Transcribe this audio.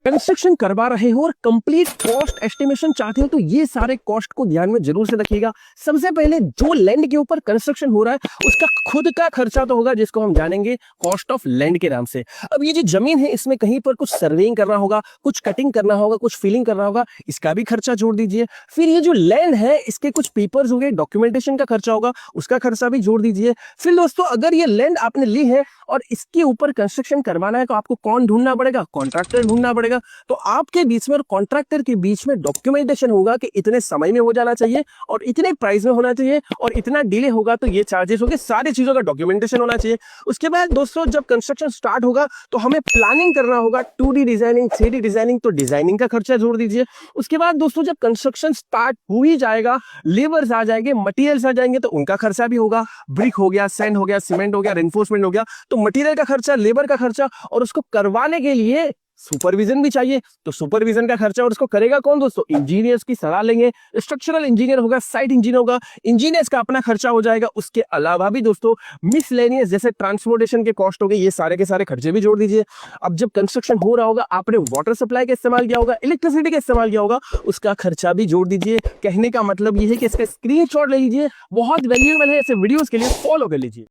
Construction करवा रहे हो और कंप्लीट कॉस्ट एस्टिमेशन चाहते हो तो ये सारे कॉस्ट को ध्यान में जरूर से रखिएगा। सबसे पहले जो लैंड के ऊपर कंस्ट्रक्शन हो रहा है उसका खुद का खर्चा तो होगा, जिसको हम जानेंगे कॉस्ट ऑफ लैंड के नाम से। अब ये जो जमीन है इसमें कहीं पर कुछ सर्वेइंग करना होगा, कुछ कटिंग करना होगा, कुछ फिलिंग करना होगा, इसका भी खर्चा जोड़ दीजिए। फिर ये जो लैंड है इसके कुछ पेपर्स हो गए, डॉक्यूमेंटेशन का खर्चा होगा, उसका खर्चा भी जोड़ दीजिए। फिर दोस्तों अगर ये लैंड आपने ली है और इसके ऊपर कंस्ट्रक्शन करवाना है तो आपको कौन ढूंढना पड़ेगा? कॉन्ट्रैक्टर ढूंढना पड़ेगा। तो आपके बीच में और कॉन्ट्रैक्टर के बीच में डॉक्यूमेंटेशन होगा कि इतने समय में हो जाना चाहिए और इतने प्राइस में होना चाहिए और इतना डिले होगा तो ये चार्जेस होंगे, सारी चीजों का डॉक्यूमेंटेशन होना चाहिए। उसके बाद दोस्तों जब कंस्ट्रक्शन स्टार्ट होगा तो हमें प्लानिंग करना होगा, 2D डिजाइनिंग, 3D डिजाइनिंग, तो डिजाइनिंग का खर्चा जोड़ दीजिए। उसके बाद दोस्तों जब कंस्ट्रक्शन स्टार्ट हो ही जाएगा, लेबर्स आ जाएंगे, मटेरियल्स आ जाएंगे, तो उनका खर्चा भी होगा। ब्रिक हो गया, सैंड हो गया, सीमेंट हो गया, रेनफोर्समेंट हो गया, तो मटेरियल का खर्चा, लेबर का खर्चा, और उसको करवाने के लिए सुपरविजन भी चाहिए। तो सुपरविजन का खर्चा, और उसको करेगा कौन दोस्तों? इंजीनियर्स की सलाह लेंगे। स्ट्रक्चरल इंजीनियर होगा, साइट इंजीनियर होगा, इंजीनियर्स का अपना खर्चा हो जाएगा। उसके अलावा भी दोस्तों मिसलेनियस जैसे ट्रांसपोर्टेशन के कॉस्ट हो गए, ये सारे के सारे खर्चे भी जोड़ दीजिए। अब जब कंस्ट्रक्शन हो रहा होगा, आपने वाटर सप्लाई का इस्तेमाल किया होगा, इलेक्ट्रिसिटी का इस्तेमाल किया होगा, उसका खर्चा भी जोड़ दीजिए। कहने का मतलब ये है कि इसका स्क्रीनशॉट ले लीजिए, बहुत वैल्यूएबल है। ऐसे वीडियोस के लिए फॉलो कर लीजिए।